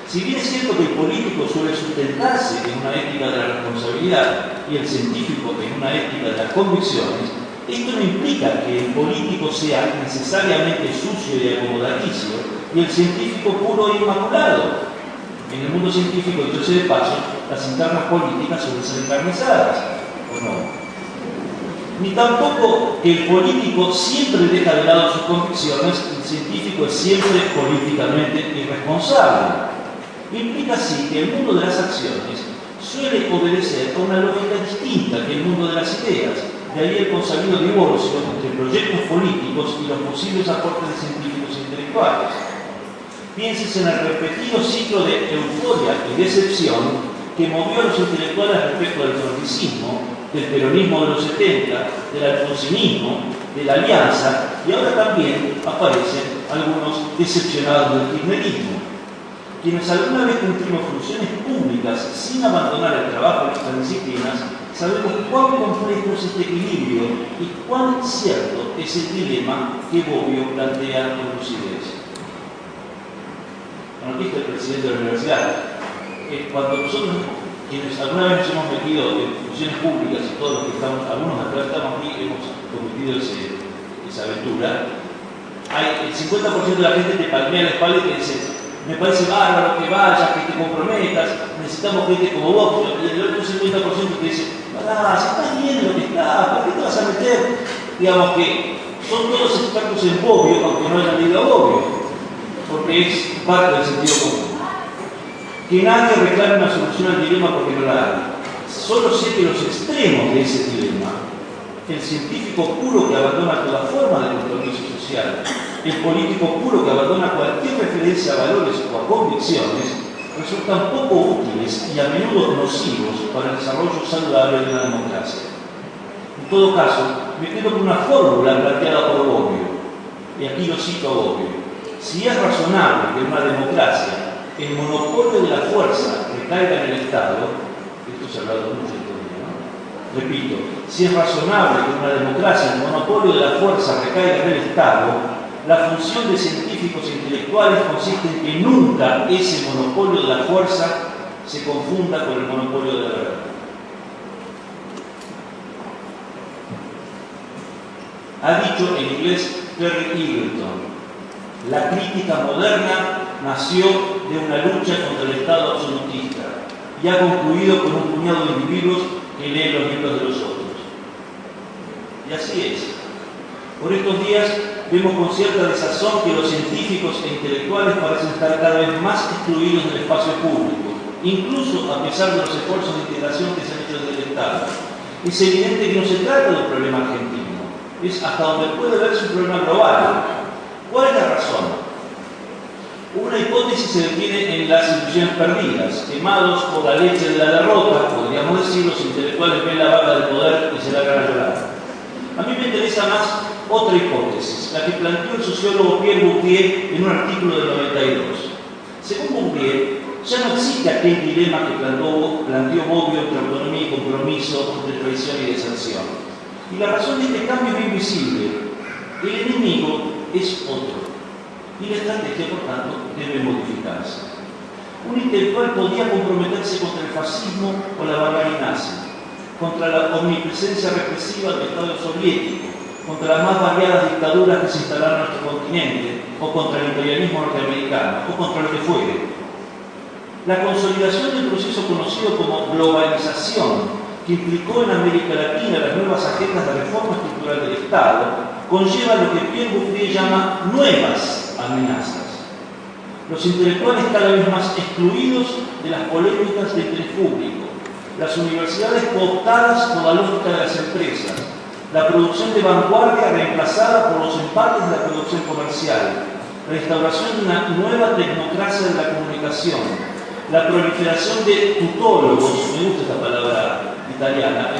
Si bien es cierto que el político suele sustentarse en una ética de la responsabilidad y el científico en una ética de las convicciones, esto no implica que el político sea necesariamente sucio y acomodaticio y el científico puro e inmaculado. En el mundo científico, dicho sea de paso, las internas políticas suelen ser encarnizadas, ¿o no? Ni tampoco que el político siempre deja de lado sus convicciones y el científico es siempre políticamente irresponsable. Implica así que el mundo de las acciones suele obedecer a una lógica distinta que el mundo de las ideas. De ahí el consabido divorcio entre proyectos políticos y los posibles aportes de científicos e intelectuales. Pienses en el repetido ciclo de euforia y decepción que movió a los intelectuales respecto del trotskismo, del peronismo de los 70, del alfonsinismo, de la alianza, y ahora también aparecen algunos decepcionados del kirchnerismo. Quienes alguna vez cumplimos funciones públicas sin abandonar el trabajo en estas disciplinas, sabemos cuán complejo es este equilibrio y cuán cierto es el dilema que Bobbio plantea con lucidez. Bueno, aquí está el presidente de la universidad. Cuando nosotros, quienes alguna vez nos hemos metido en funciones públicas y todos los que estamos, algunos de acá estamos aquí, hemos cometido esa aventura, el 50% de la gente te palmea la espalda y te dice: me parece bárbaro que vayas, que te comprometas, necesitamos gente como vos. Y el otro 50% te dice: pará, si estás bien en lo que estás, ¿por qué te vas a meter? Digamos que son todos expertos en Bobbio, aunque no hayan leído a Bobbio, porque es parte del sentido común. Que nadie reclame una solución al dilema porque no la hay. Solo sé que los extremos de ese dilema, el científico puro que abandona toda forma de compromiso social, el político puro que abandona cualquier referencia a valores o a convicciones, resultan poco útiles y a menudo nocivos para el desarrollo saludable de una democracia. En todo caso, me quedo con una fórmula planteada por Bobbio, y aquí lo cito a Bobbio: si es razonable que en una democracia el monopolio de la fuerza recaiga en el Estado, esto se ha hablado mucho todavía, ¿no? Repito, si es razonable que en una democracia el monopolio de la fuerza recaiga en el Estado, la función de científicos e intelectuales consiste en que nunca ese monopolio de la fuerza se confunda con el monopolio de la verdad. Ha dicho en inglés Terry Eagleton: la crítica moderna nació de una lucha contra el Estado absolutista y ha concluido con un puñado de individuos que leen los libros de los otros. Y así es. Por estos días vemos con cierta desazón que los científicos e intelectuales parecen estar cada vez más excluidos del espacio público, incluso a pesar de los esfuerzos de integración que se han hecho desde el Estado. Es evidente que no se trata de un problema argentino, es hasta donde puede verse un problema global. ¿Cuál es la razón? Una hipótesis se detiene en las ilusiones perdidas. Quemados por la leche de la derrota, podríamos decir, los intelectuales ven la vaca del poder y se largan a llorar. A mí me interesa más otra hipótesis, la que planteó el sociólogo Pierre Bourdieu en un artículo del 92. Según Bourdieu, ya no existe aquel dilema que planteó Bobbio entre autonomía y compromiso, entre traición y deserción. Y la razón de este cambio es bien visible. El enemigo es otro. Y la estrategia, por tanto, debe modificarse. Un intelectual podía comprometerse contra el fascismo o la barbarie nazi, contra la omnipresencia represiva del Estado soviético, contra las más variadas dictaduras que se instalaron en nuestro continente, o contra el imperialismo norteamericano, o contra lo que fuere. La consolidación del proceso conocido como globalización, que implicó en América Latina las nuevas agendas de reforma estructural del Estado, conlleva lo que Pierre Bourdieu llama nuevas amenazas. Los intelectuales cada vez más excluidos de las polémicas de interés público, las universidades cooptadas por la lógica de las empresas, la producción de vanguardia reemplazada por los empates de la producción comercial, la instauración de una nueva tecnocracia de la comunicación, la proliferación de tutólogos, me gusta esta palabra italiana,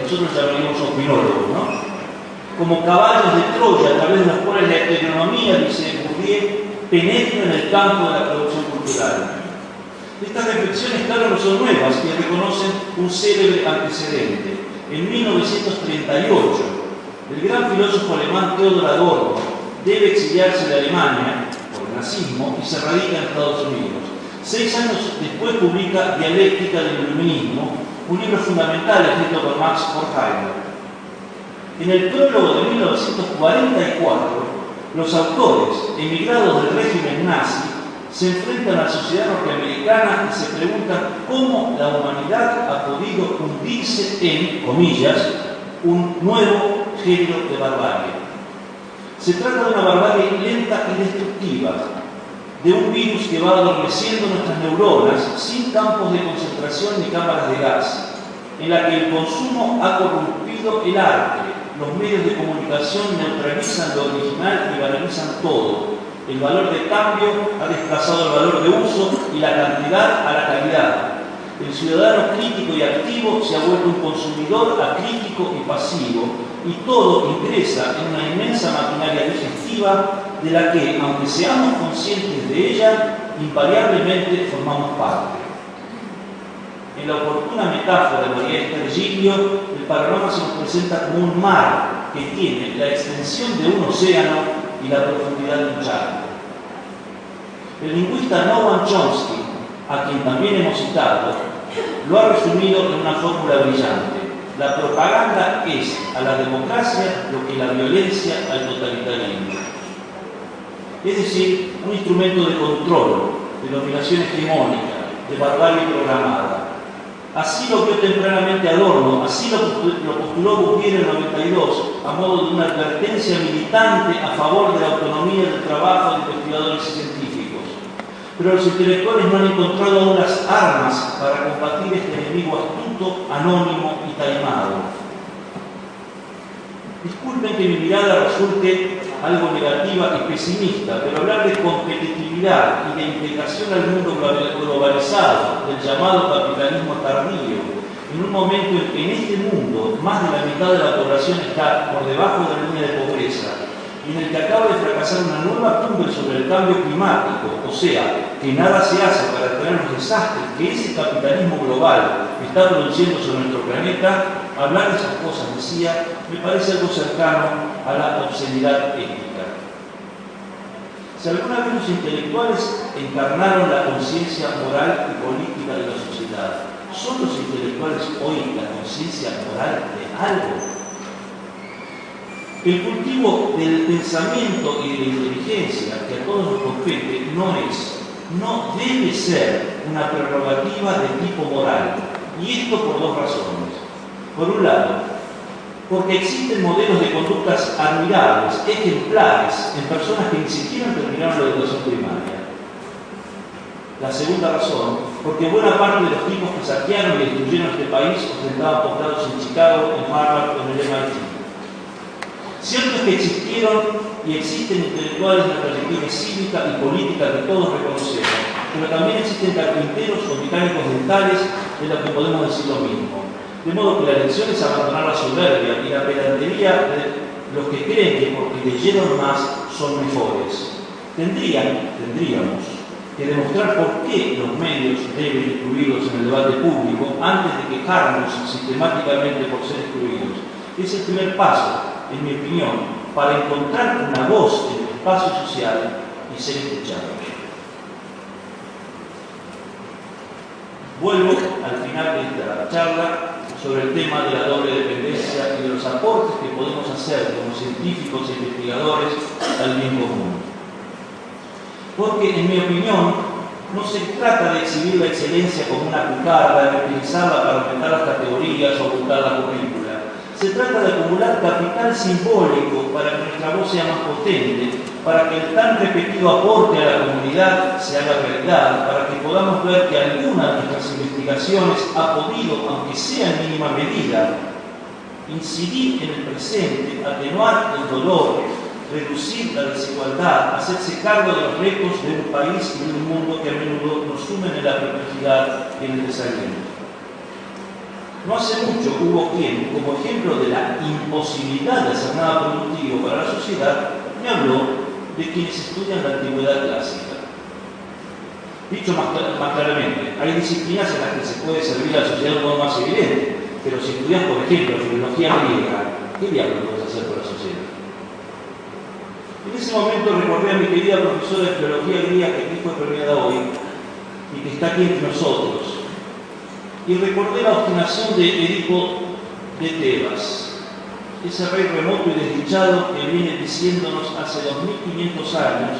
nosotros llamaríamos opinólogos, ¿no? Como caballos de Troya, a través de los cuales la heteronomía, dice Bourdieu, penetra en el campo de la producción cultural. Estas reflexiones, claro, no son nuevas y reconocen un célebre antecedente. En 1938, el gran filósofo alemán Theodor Adorno debe exiliarse de Alemania por el nazismo y se radica en Estados Unidos. 6 años después publica Dialéctica del Iluminismo, un libro fundamental escrito por Max Horkheimer. En el prólogo de 1944, los autores, emigrados del régimen nazi, se enfrentan a la sociedad norteamericana y se preguntan cómo la humanidad ha podido hundirse en, comillas, un nuevo género de barbarie. Se trata de una barbarie lenta y destructiva, de un virus que va adormeciendo nuestras neuronas sin campos de concentración ni cámaras de gas, en la que el consumo ha corrompido el arte, los medios de comunicación neutralizan lo original y banalizan todo. El valor de cambio ha desplazado el valor de uso y la cantidad a la calidad. El ciudadano crítico y activo se ha vuelto un consumidor acrítico y pasivo, y todo ingresa en una inmensa maquinaria digestiva de la que, aunque seamos conscientes de ella, invariablemente formamos parte. En la oportuna metáfora de María Esther Giglio, el panorama se nos presenta como un mar que tiene la extensión de un océano y la profundidad de un charco. El lingüista Noam Chomsky, a quien también hemos citado, lo ha resumido en una fórmula brillante. La propaganda es a la democracia lo que la violencia al totalitarismo. Es decir, un instrumento de control, de dominación hegemónica, de barbarie programada. Así lo vio tempranamente Adorno, así lo postuló Bourdieu en el 92, a modo de una advertencia militante a favor de la autonomía del trabajo de investigadores científicos. Pero los intelectuales no han encontrado aún las armas para combatir este enemigo astuto, anónimo y taimado. Disculpen que mi mirada resulte algo negativa y pesimista, pero hablar de competitividad y de integración al mundo globalizado, del llamado capitalismo tardío, en un momento en que en este mundo más de la mitad de la población está por debajo de la línea de pobreza, y en el que acaba de fracasar una nueva cumbre sobre el cambio climático, o sea, que nada se hace para detener los desastres que ese capitalismo global está produciendo sobre nuestro planeta, hablar de esas cosas, decía, me parece algo cercano a la obscenidad ética. Si alguna vez los intelectuales encarnaron la conciencia moral y política de la sociedad, ¿son los intelectuales hoy la conciencia moral de algo? El cultivo del pensamiento y de la inteligencia que a todos nos compete no debe ser una prerrogativa de tipo moral, y esto por dos razones. Por un lado, porque existen modelos de conductas admirables, ejemplares, en personas que ni siquiera terminaron la educación primaria. La segunda razón, porque buena parte de los tipos que saquearon y destruyeron este país ostentaban posgrados en Chicago, en Harvard o en el MIT. Cierto es que existieron y existen intelectuales de la trayectoria cívica y política que todos reconocemos, pero también existen carpinteros o mecánicos dentales de los que podemos decir lo mismo. De modo que la lección es abandonar la soberbia y la pedantería de los que creen que porque leyeron más son mejores. Tendríamos que demostrar por qué los medios deben incluirlos en el debate público antes de quejarnos sistemáticamente por ser excluidos. Es el primer paso, en mi opinión, para encontrar una voz en el espacio social y ser escuchados. Vuelvo al final de esta charla sobre el tema de la doble dependencia y de los aportes que podemos hacer como científicos e investigadores al bien común. Porque, en mi opinión, no se trata de exhibir la excelencia como una cucarda, de utilizarla para aumentar las categorías o ocultar la currícula. Se trata de acumular capital simbólico para que nuestra voz sea más potente, para que el tan repetido aporte a la comunidad se haga realidad, para que podamos ver que alguna de nuestras investigaciones ha podido, aunque sea en mínima medida, incidir en el presente, atenuar el dolor, reducir la desigualdad, hacerse cargo de los retos de un país y de un mundo que a menudo nos sumen en la perplejidad y en el desaliento. No hace mucho hubo quien, como ejemplo de la imposibilidad de hacer nada productivo para la sociedad, me habló de quienes estudian la antigüedad clásica. Dicho más claramente, hay disciplinas en las que se puede servir a la sociedad de un modo más evidente, pero si estudias, por ejemplo, filología griega, ¿qué diablos puedes hacer por la sociedad? En ese momento recordé a mi querida profesora de filología griega que aquí fue premiada hoy, y que está aquí entre nosotros. Y recordé la obstinación de Edipo de Tebas, ese rey remoto y desdichado que viene diciéndonos hace 2500 años,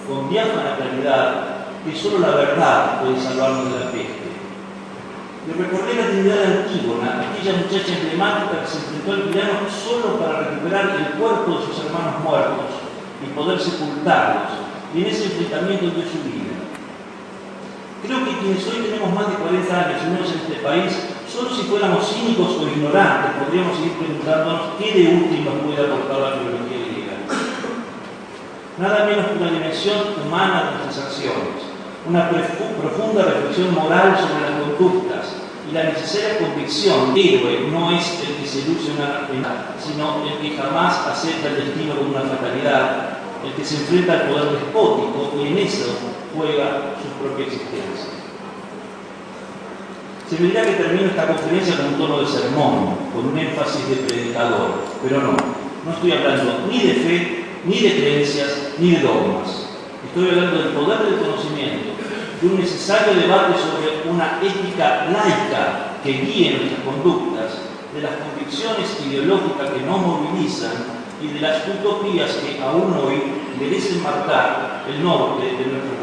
con diáfana claridad, que solo la verdad puede salvarnos de la peste. Le recordé la Trinidad de Antígona, aquella muchacha emblemática que se enfrentó al tirano solo para recuperar el cuerpo de sus hermanos muertos y poder sepultarlos, y en ese enfrentamiento dio su vida. Creo que quienes hoy tenemos más de 40 años y menos en este país, solo si fuéramos cínicos o ignorantes podríamos seguir preguntándonos qué de útil nos puede aportar la filología griega. Nada menos que una dimensión humana de nuestras acciones, una profunda reflexión moral sobre las conductas y la necesaria convicción. El héroe no es el que se luce una pena, sino el que jamás acepta el destino como una fatalidad, el que se enfrenta al poder despótico y en eso juega su propia existencia. Se me dirá que termino esta conferencia con un tono de sermón, con un énfasis de predicador, pero no estoy hablando ni de fe, ni de creencias, ni de dogmas. Estoy hablando del poder del conocimiento, de un necesario debate sobre una ética laica que guíe nuestras conductas, de las convicciones ideológicas que nos movilizan y de las utopías que aún hoy merecen marcar el norte de nuestro